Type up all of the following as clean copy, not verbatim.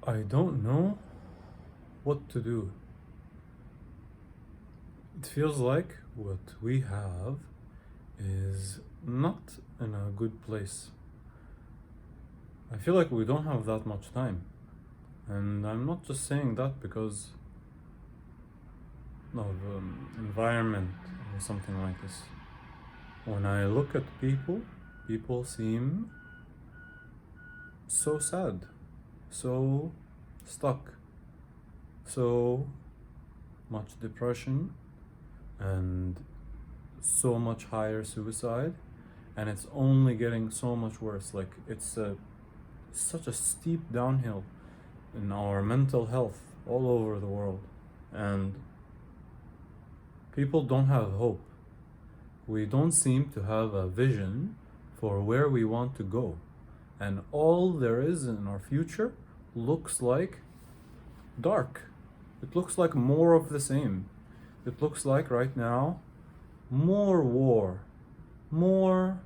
I don't know what to do. It feels like what we have is not in a good place. I feel like we don't have that much time. And I'm not just saying that because of environment or something like this. When I look at people, people seem so sad, so stuck, so much depression, and so much higher suicide, and it's only getting so much worse. Like it's such a steep downhill in our mental health all over the world, and people don't have hope. We don't seem to have a vision for where we want to go, and all there is in our future looks like dark. It looks like more of the same. It looks like right now more war, more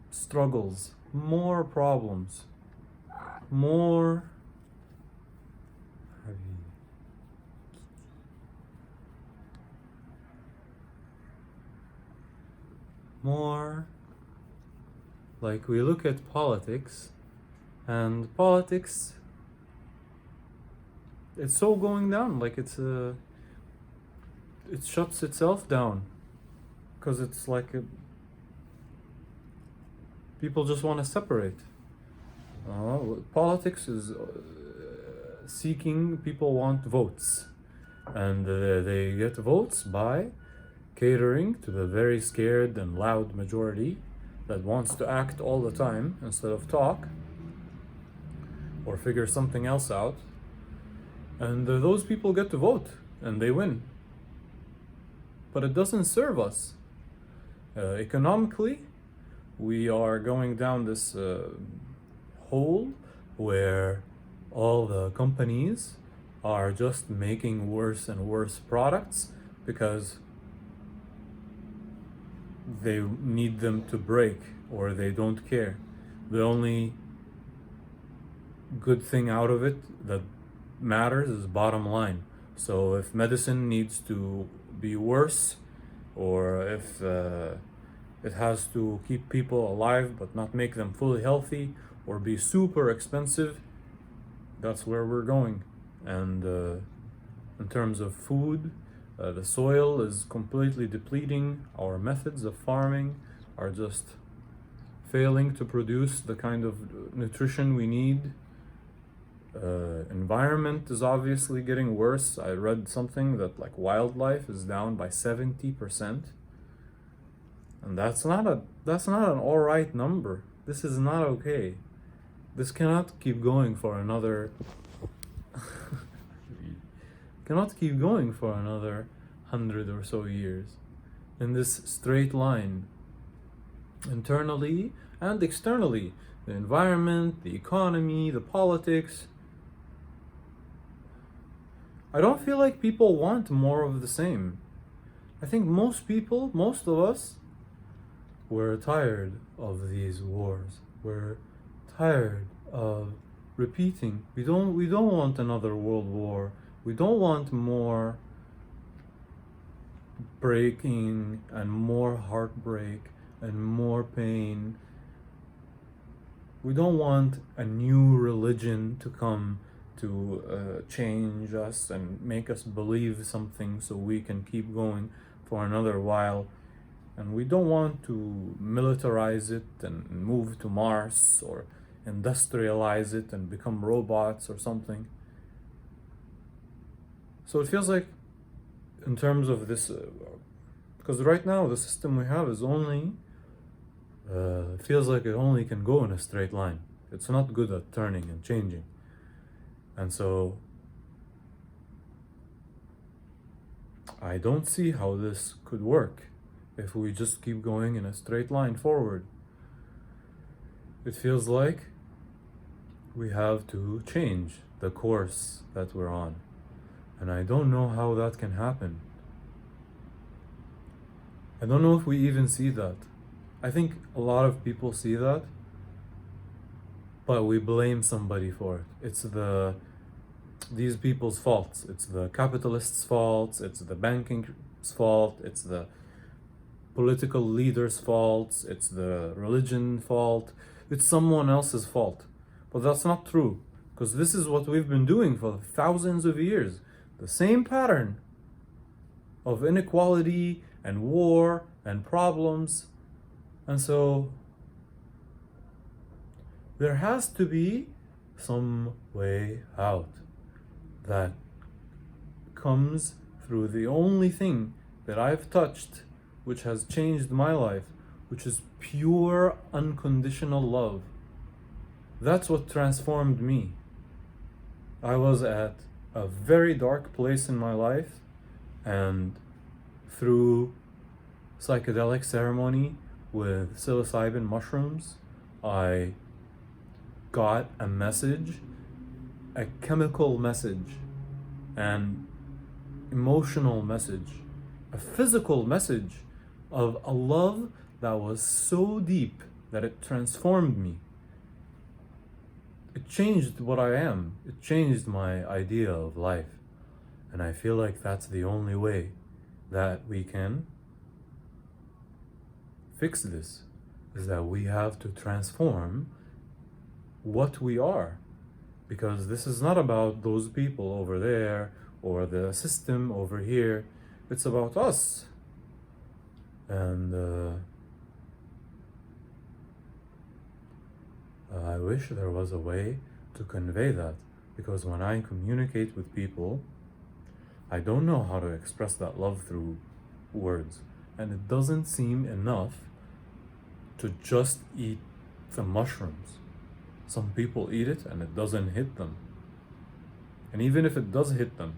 struggles, more problems, more more like we look at politics, and politics, it's so going down, like it shuts itself down because it's like people just want to separate. Politics is seeking, people want votes, and they get votes by catering to the very scared and loud majority that wants to act all the time instead of talk or figure something else out. And those people get to vote and they win. But it doesn't serve us. Economically, we are going down this hole where all the companies are just making worse and worse products because they need them to break, or they don't care. The only good thing out of it that matters is bottom line. So if medicine needs to be worse, or if it has to keep people alive but not make them fully healthy, or be super expensive, that's where we're going. And in terms of food, the soil is completely depleting. Our methods of farming are just failing to produce the kind of nutrition we need. Environment is obviously getting worse. I read something that like wildlife is down by 70%. And that's not an alright number. This is not okay. This cannot keep going for another cannot keep going for another 100 or so years in this straight line, internally and externally. The environment, the economy, the politics. I don't feel like people want more of the same. I think most people, most of us, we're tired of these wars. We're tired of repeating. We don't want another world war. We don't want more breaking and more heartbreak and more pain. We don't want a new religion to come to change us and make us believe something so we can keep going for another while. And we don't want to militarize it and move to Mars or industrialize it and become robots or something. So it feels like, in terms of this, because right now the system we have is only, feels like it only can go in a straight line. It's not good at turning and changing. And so I don't see how this could work if we just keep going in a straight line forward. It feels like we have to change the course that we're on. And I don't know how that can happen. I don't know if we even see that. I think a lot of people see that, but we blame somebody for it. It's these people's faults. It's the capitalists' faults. It's the banking's fault. It's the political leaders' faults. It's the religion fault. It's someone else's fault. But that's not true, because this is what we've been doing for thousands of years. The same pattern of inequality and war and problems. And so there has to be some way out that comes through the only thing that I've touched which has changed my life, which is pure unconditional love. That's what transformed me. I was at a very dark place in my life, and through psychedelic ceremony with psilocybin mushrooms, I got a message, a chemical message, an emotional message, a physical message of a love that was so deep that it transformed me. It changed what I am. It changed my idea of life. And I feel like that's the only way that we can fix this, is that we have to transform what we are. Because this is not about those people over there or the system over here. It's about us. And I wish there was a way to convey that, because when I communicate with people, I don't know how to express that love through words. And it doesn't seem enough to just eat the mushrooms. Some people eat it and it doesn't hit them. And even if it does hit them,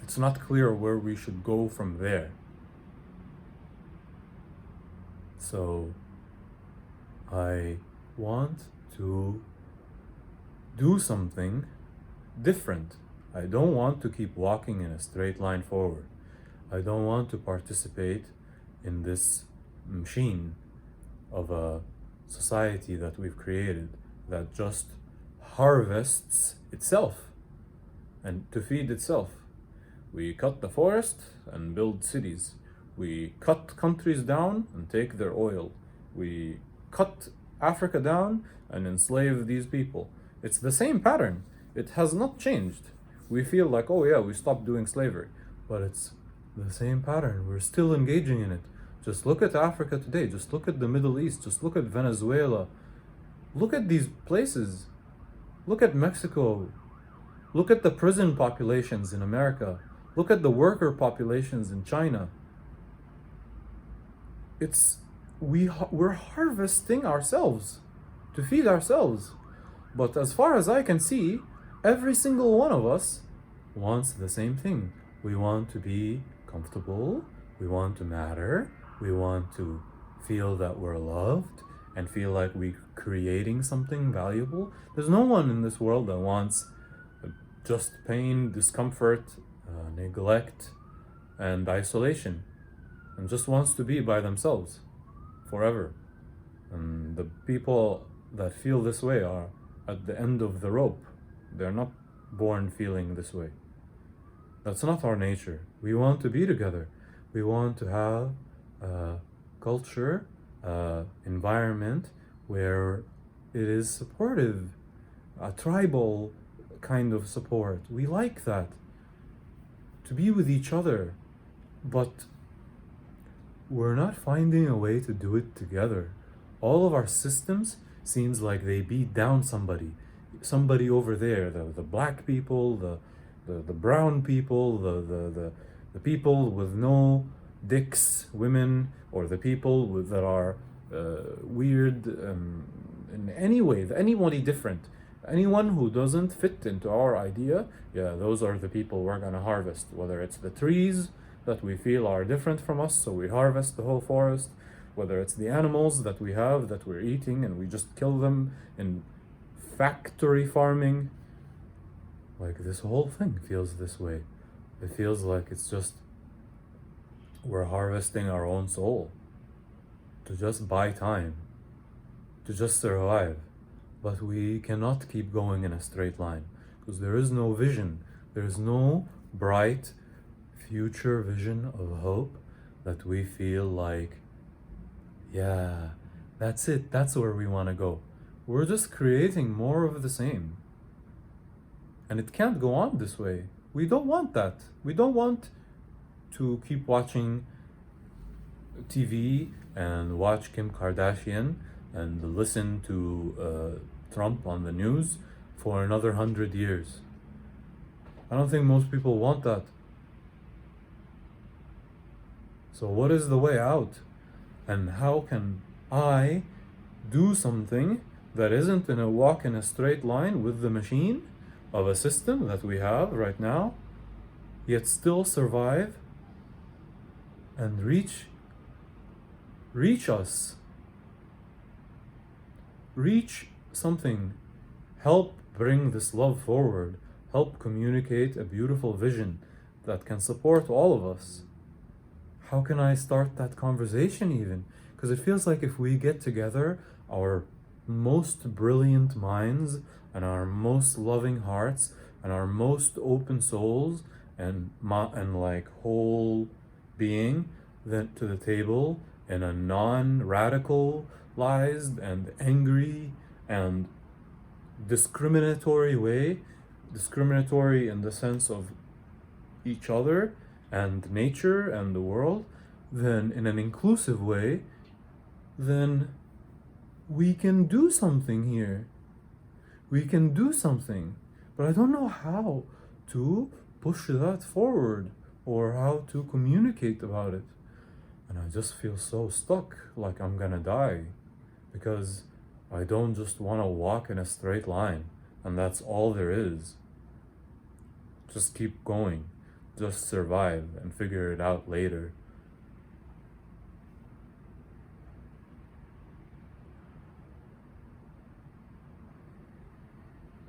it's not clear where we should go from there. So I want to do something different. I don't want to keep walking in a straight line forward. I don't want to participate in this machine of a society that we've created that just harvests itself and to feed itself. We cut the forest and build cities. We cut countries down and take their oil. We cut Africa down and enslave these people. It's the same pattern. It has not changed. We feel like, oh yeah, we stopped doing slavery. But it's the same pattern. We're still engaging in it. Just look at Africa today. Just look at the Middle East. Just look at Venezuela. Look at these places. Look at Mexico. Look at the prison populations in America. Look at the worker populations in China. We're harvesting ourselves to feed ourselves. But as far as I can see, every single one of us wants the same thing. We want to be comfortable. We want to matter. We want to feel that we're loved and feel like we're creating something valuable. There's no one in this world that wants just pain, discomfort, neglect, and isolation, and just wants to be by themselves forever. And the people that feel this way are at the end of the rope. They're not born feeling this way. That's not our nature. We want to be together. We want to have a culture, environment where it is supportive, a tribal kind of support. We like that. To be with each other. But we're not finding a way to do it together. All of our systems seems like they beat down somebody over there, the black people, the brown people, the people with no dicks, women, or the people that are weird in any way, anybody different. Anyone who doesn't fit into our idea, yeah, those are the people we're gonna harvest. Whether it's the trees that we feel are different from us, so we harvest the whole forest. Whether it's the animals that we have that we're eating and we just kill them in factory farming. Like, this whole thing feels this way. It feels like it's just we're harvesting our own soul to just buy time, to just survive. but we cannot keep going in a straight line because there is no vision. There is no bright future vision of hope that we feel like, yeah, that's it, that's where we want to go. We're just creating more of the same. And it can't go on this way. We don't want that. We don't want to keep watching TV and watch Kim Kardashian and listen to Trump on the news for another 100 years. I don't think most people want that. So, what is the way out? And how can I do something that isn't in a walk in a straight line with the machine of a system that we have right now, yet still survive and reach us, reach something, help bring this love forward, help communicate a beautiful vision that can support all of us? How can I start that conversation even? Because it feels like if we get together, our most brilliant minds and our most loving hearts and our most open souls and like whole being then to the table in a non-radicalized and angry and discriminatory way, discriminatory in the sense of each other and nature and the world, then in an inclusive way, then we can do something here. We can do something, but I don't know how to push that forward or how to communicate about it. And I just feel so stuck, like I'm gonna die, because I don't just want to walk in a straight line and that's all there is. Just keep going, just survive and figure it out later.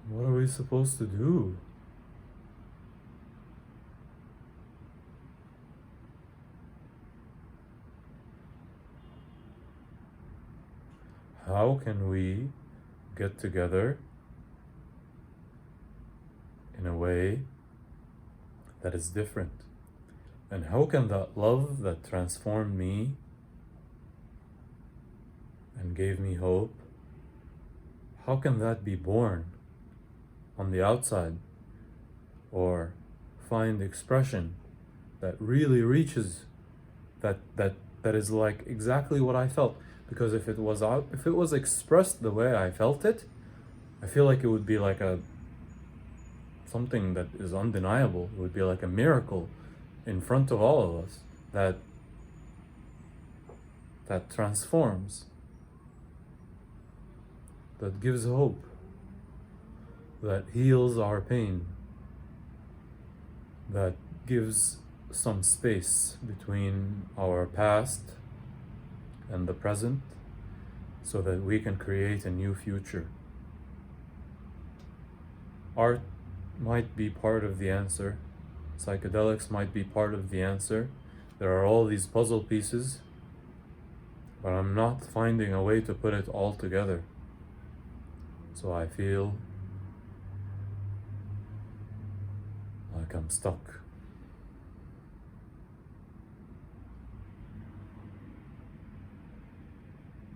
What are we supposed to do? How can we get together in a way that is different? And how can that love that transformed me and gave me hope, how can that be born on the outside or find expression that really reaches that is like exactly what I felt? Because if it was expressed the way I felt it, I feel like it would be like something that is undeniable. It would be like a miracle in front of all of us that transforms, that gives hope, that heals our pain, that gives some space between our past and the present so that we can create a new future. Art might be part of the answer. Psychedelics might be part of the answer. There are all these puzzle pieces, but I'm not finding a way to put it all together. So I feel like I'm stuck.